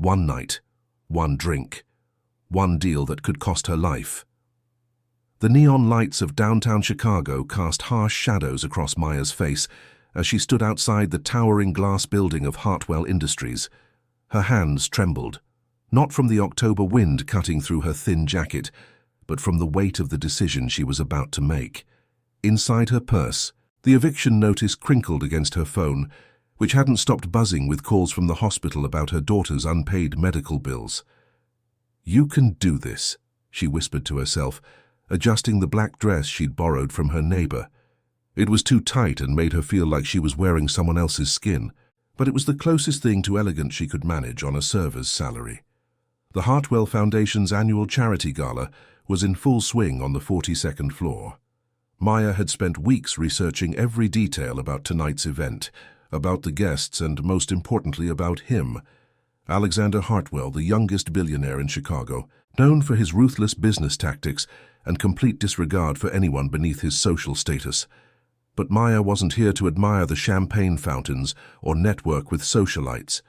One night, one drink, one deal that could cost her life. The neon lights of downtown Chicago cast harsh shadows across Maya's face as she stood outside the towering glass building of Hartwell Industries. Her hands trembled, not from the October wind cutting through her thin jacket, but from the weight of the decision she was about to make. Inside her purse, the eviction notice crinkled against her phone, which hadn't stopped buzzing with calls from the hospital about her daughter's unpaid medical bills. "You can do this," she whispered to herself, adjusting the black dress she'd borrowed from her neighbor. It was too tight and made her feel like she was wearing someone else's skin, but it was the closest thing to elegant she could manage on a server's salary. The Hartwell Foundation's annual charity gala was in full swing on the 42nd floor. Maya had spent weeks researching every detail about tonight's event, about the guests, and most importantly about him, Alexander Hartwell, the youngest billionaire in Chicago, known for his ruthless business tactics and complete disregard for anyone beneath his social status. But Maya wasn't here to admire the champagne fountains or network with socialites.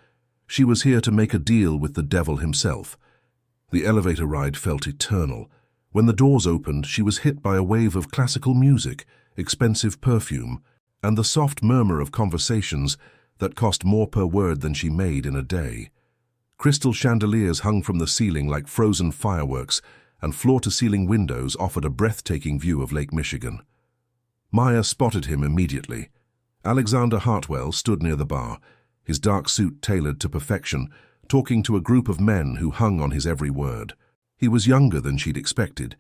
She was here to make a deal with the devil himself. The elevator ride felt eternal. When the doors opened, she was hit by a wave of classical music, expensive perfume, and the soft murmur of conversations that cost more per word than she made in a day. Crystal chandeliers hung from the ceiling like frozen fireworks, and floor-to-ceiling windows offered a breathtaking view of Lake Michigan. Maya spotted him immediately. Alexander Hartwell stood near the bar, his dark suit tailored to perfection, talking to a group of men who hung on his every word. He was younger than she'd expected,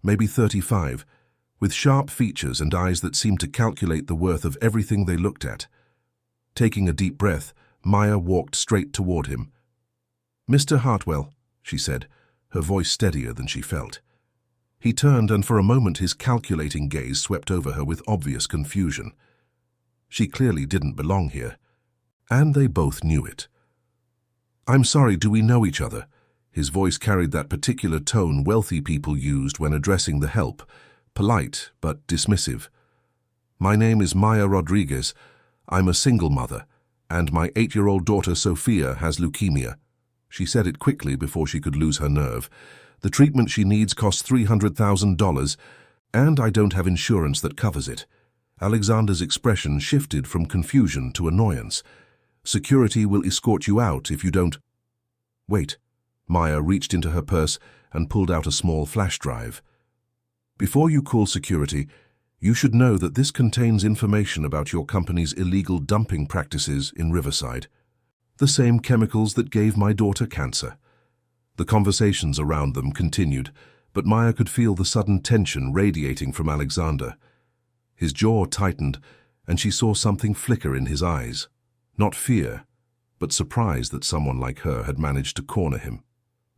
maybe 35, with sharp features and eyes that seemed to calculate the worth of everything they looked at. Taking a deep breath, Maya walked straight toward him. "Mr. Hartwell," she said, her voice steadier than she felt. He turned, and for a moment his calculating gaze swept over her with obvious confusion. She clearly didn't belong here, and they both knew it. "I'm sorry, do we know each other?" His voice carried that particular tone wealthy people used when addressing the help, polite but dismissive. "My name is Maya Rodriguez. I'm a single mother, and my 8-year-old daughter Sophia has leukemia." She said it quickly before she could lose her nerve. "The treatment she needs costs $300,000, and I don't have insurance that covers it." Alexander's expression shifted from confusion to annoyance. "Security will escort you out if you don't—" "Wait." Maya reached into her purse and pulled out a small flash drive. "Before you call security, you should know that this contains information about your company's illegal dumping practices in Riverside. The same chemicals that gave my daughter cancer." The conversations around them continued, but Maya could feel the sudden tension radiating from Alexander. His jaw tightened, and she saw something flicker in his eyes. Not fear, but surprise that someone like her had managed to corner him.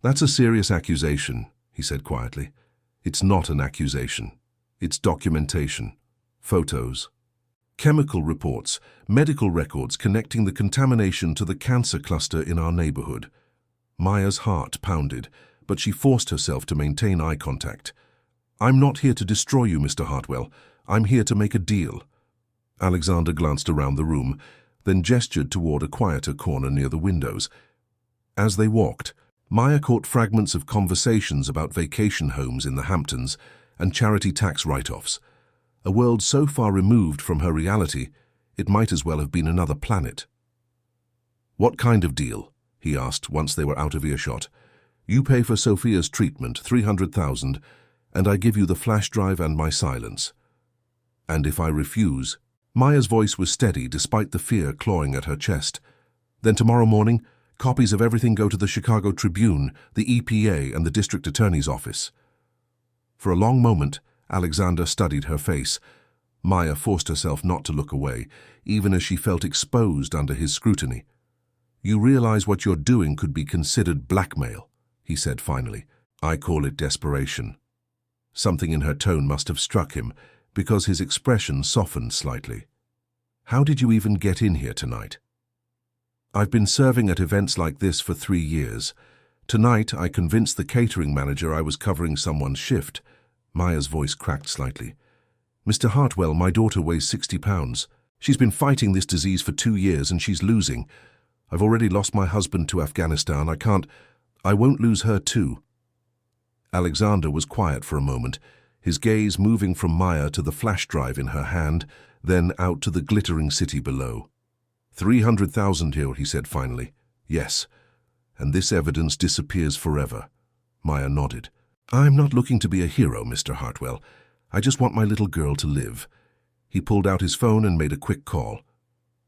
"That's a serious accusation," he said quietly. "It's not an accusation. It's documentation. Photos. Chemical reports, medical records connecting the contamination to the cancer cluster in our neighborhood." Maya's heart pounded, but she forced herself to maintain eye contact. "I'm not here to destroy you, Mr. Hartwell. I'm here to make a deal." Alexander glanced around the room, then gestured toward a quieter corner near the windows. As they walked, Maya caught fragments of conversations about vacation homes in the Hamptons and charity tax write-offs. A world so far removed from her reality, it might as well have been another planet. "What kind of deal?" he asked once they were out of earshot. "You pay for Sophia's treatment, $300,000, and I give you the flash drive and my silence. And if I refuse—" Maya's voice was steady despite the fear clawing at her chest. "Then tomorrow morning, copies of everything go to the Chicago Tribune, the EPA, and the district attorney's office." For a long moment, Alexander studied her face. Maya forced herself not to look away, even as she felt exposed under his scrutiny. "You realize what you're doing could be considered blackmail," he said finally. "I call it desperation." Something in her tone must have struck him, because his expression softened slightly. "How did you even get in here tonight?" "I've been serving at events like this for 3 years. Tonight, I convinced the catering manager I was covering someone's shift." Maya's voice cracked slightly. "Mr. Hartwell, my daughter weighs 60 pounds. She's been fighting this disease for 2 years and she's losing. I've already lost my husband to Afghanistan. I won't lose her too. Alexander was quiet for a moment, his gaze moving from Maya to the flash drive in her hand, then out to the glittering city below. 300,000 here, he said finally. Yes. And this evidence disappears forever. Maya nodded. I'm not looking to be a hero, Mr. Hartwell. I just want my little girl to live. He pulled out his phone and made a quick call.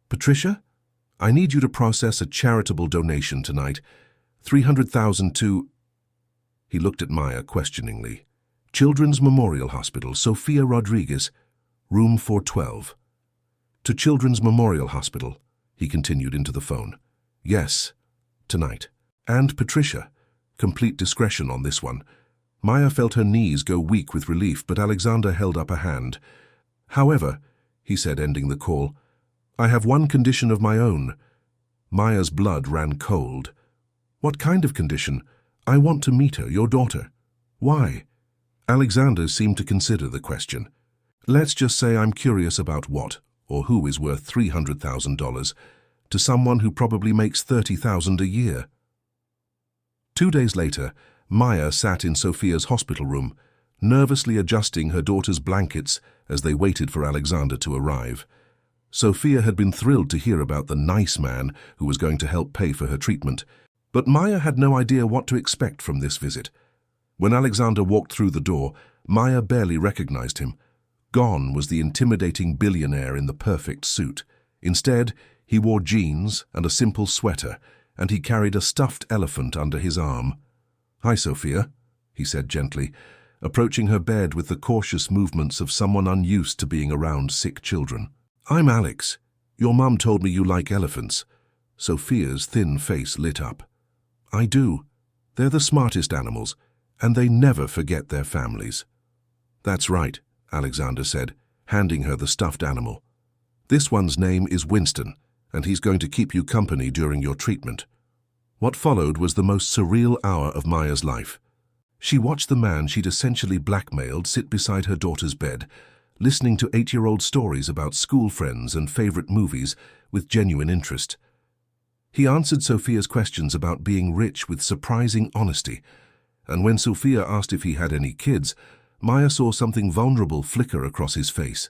Patricia? I need you to process a charitable donation tonight. 300,000 to... He looked at Maya questioningly. Children's Memorial Hospital, Sofia Rodriguez, room 412. To Children's Memorial Hospital, he continued into the phone. Yes, tonight. And Patricia, complete discretion on this one. Maya felt her knees go weak with relief, but Alexander held up a hand. However, he said, ending the call, I have one condition of my own. Maya's blood ran cold. What kind of condition? I want to meet her, your daughter. Why? Alexander seemed to consider the question. Let's just say I'm curious about what, or who is worth $300,000 to someone who probably makes $30,000 a year. 2 days later, Maya sat in Sophia's hospital room, nervously adjusting her daughter's blankets as they waited for Alexander to arrive. Sophia had been thrilled to hear about the nice man who was going to help pay for her treatment, but Maya had no idea what to expect from this visit. When Alexander walked through the door, Maya barely recognized him. Gone was the intimidating billionaire in the perfect suit. Instead, he wore jeans and a simple sweater, and he carried a stuffed elephant under his arm. Hi, Sophia, he said gently, approaching her bed with the cautious movements of someone unused to being around sick children. I'm Alex. Your mum told me you like elephants. Sophia's thin face lit up. I do. They're the smartest animals, and they never forget their families. That's right, Alexander said, handing her the stuffed animal. This one's name is Winston, and he's going to keep you company during your treatment. What followed was the most surreal hour of Maya's life. She watched the man she'd essentially blackmailed sit beside her daughter's bed, listening to 8-year-old stories about school friends and favorite movies with genuine interest. He answered Sophia's questions about being rich with surprising honesty, and when Sophia asked if he had any kids, Maya saw something vulnerable flicker across his face.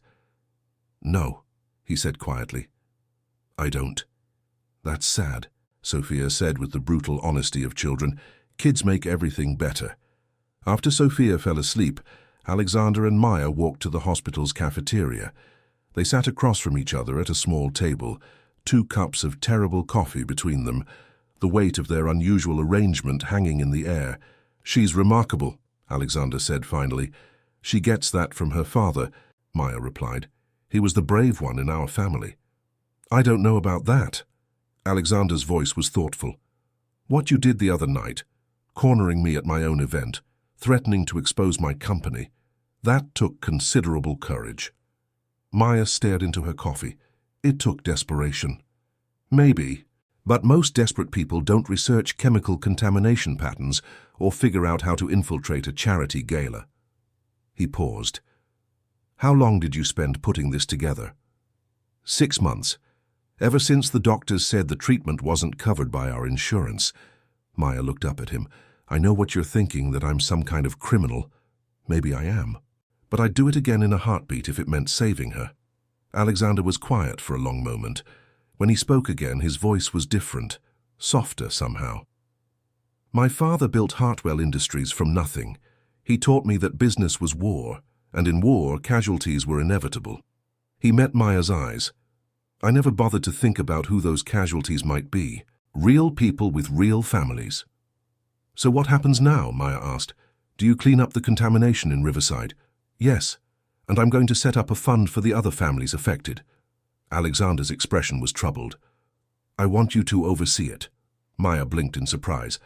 No, he said quietly. I don't. That's sad, Sophia said with the brutal honesty of children. Kids make everything better. After Sophia fell asleep, Alexander and Maya walked to the hospital's cafeteria. They sat across from each other at a small table, 2 cups of terrible coffee between them, the weight of their unusual arrangement hanging in the air. She's remarkable, Alexander said finally. She gets that from her father, Maya replied. He was the brave one in our family. I don't know about that. Alexander's voice was thoughtful. What you did the other night, cornering me at my own event, threatening to expose my company, that took considerable courage. Maya stared into her coffee. It took desperation. Maybe, but most desperate people don't research chemical contamination patterns or figure out how to infiltrate a charity gala. He paused. How long did you spend putting this together? 6 months. Ever since the doctors said the treatment wasn't covered by our insurance. Maya looked up at him. I know what you're thinking, that I'm some kind of criminal. Maybe I am. But I'd do it again in a heartbeat if it meant saving her. Alexander was quiet for a long moment. When he spoke again, his voice was different, softer somehow. My father built Hartwell Industries from nothing. He taught me that business was war, and in war, casualties were inevitable. He met Maya's eyes. I never bothered to think about who those casualties might be. Real people with real families. So what happens now? Maya asked. Do you clean up the contamination in Riverside? Yes, and I'm going to set up a fund for the other families affected. Alexander's expression was troubled. I want you to oversee it. Maya blinked in surprise.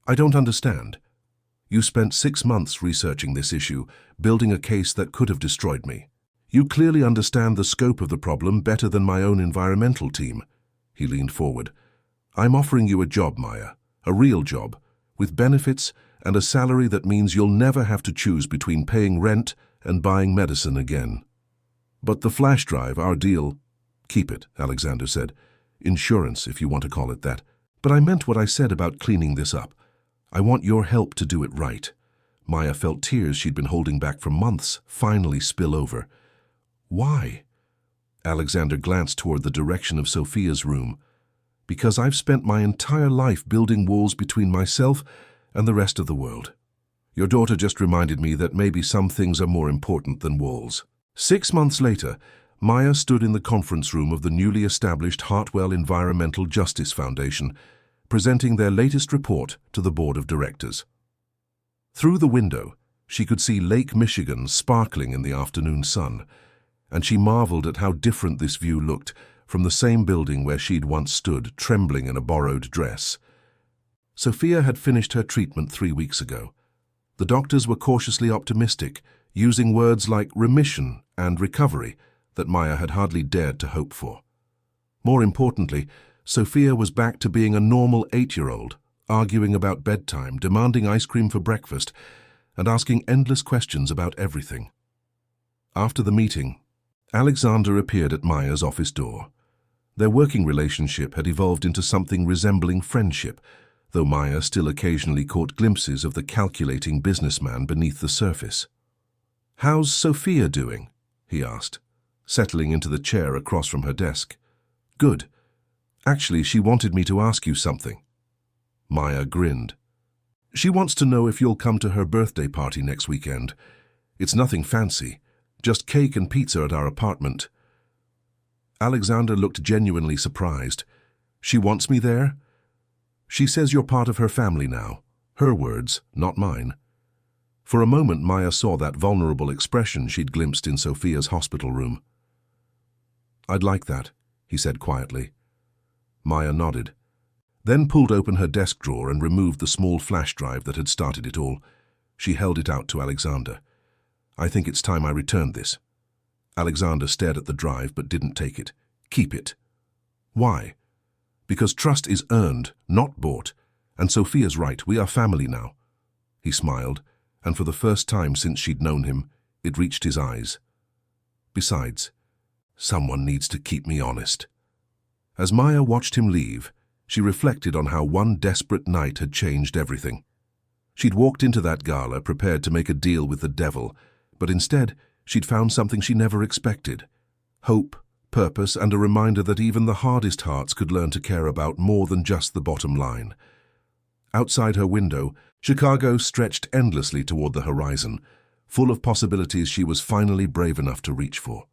I don't understand. You spent 6 months researching this issue, building a case that could have destroyed me. You clearly understand the scope of the problem better than my own environmental team. He leaned forward. I'm offering you a job, Maya, a real job, with benefits and a salary that means you'll never have to choose between paying rent and buying medicine again. But the flash drive, our deal, keep it, Alexander said. Insurance, if you want to call it that. But I meant what I said about cleaning this up. I want your help to do it right. Maya felt tears she'd been holding back for months finally spill over. Why? Alexander glanced toward the direction of Sophia's room. Because I've spent my entire life building walls between myself and the rest of the world. Your daughter just reminded me that maybe some things are more important than walls. 6 months later, Maya stood in the conference room of the newly established Hartwell Environmental Justice Foundation, presenting their latest report to the board of directors. Through the window, she could see Lake Michigan sparkling in the afternoon sun, and she marveled at how different this view looked from the same building where she'd once stood, trembling in a borrowed dress. Sophia had finished her treatment 3 weeks ago. The doctors were cautiously optimistic, using words like remission and recovery that Maya had hardly dared to hope for. More importantly, Sophia was back to being a normal 8-year-old, arguing about bedtime, demanding ice cream for breakfast, and asking endless questions about everything. After the meeting, Alexander appeared at Maya's office door. Their working relationship had evolved into something resembling friendship, though Maya still occasionally caught glimpses of the calculating businessman beneath the surface. "How's Sophia doing?" he asked, settling into the chair across from her desk. "Good. Actually, she wanted me to ask you something." Maya grinned. "She wants to know if you'll come to her birthday party next weekend. It's nothing fancy, just cake and pizza at our apartment." Alexander looked genuinely surprised. "She wants me there?" "She says you're part of her family now." Her words, not mine. For a moment, Maya saw that vulnerable expression she'd glimpsed in Sophia's hospital room. "I'd like that," he said quietly. Maya nodded, then pulled open her desk drawer and removed the small flash drive that had started it all. She held it out to Alexander. "I think it's time I returned this." Alexander stared at the drive but didn't take it. "Keep it." "Why?" "Because trust is earned, not bought. And Sophia's right, we are family now." He smiled, and for the first time since she'd known him, it reached his eyes. "Besides, someone needs to keep me honest." As Maya watched him leave, she reflected on how one desperate night had changed everything. She'd walked into that gala prepared to make a deal with the devil, but instead she'd found something she never expected: hope, purpose, and a reminder that even the hardest hearts could learn to care about more than just the bottom line. Outside her window, Chicago stretched endlessly toward the horizon, full of possibilities she was finally brave enough to reach for.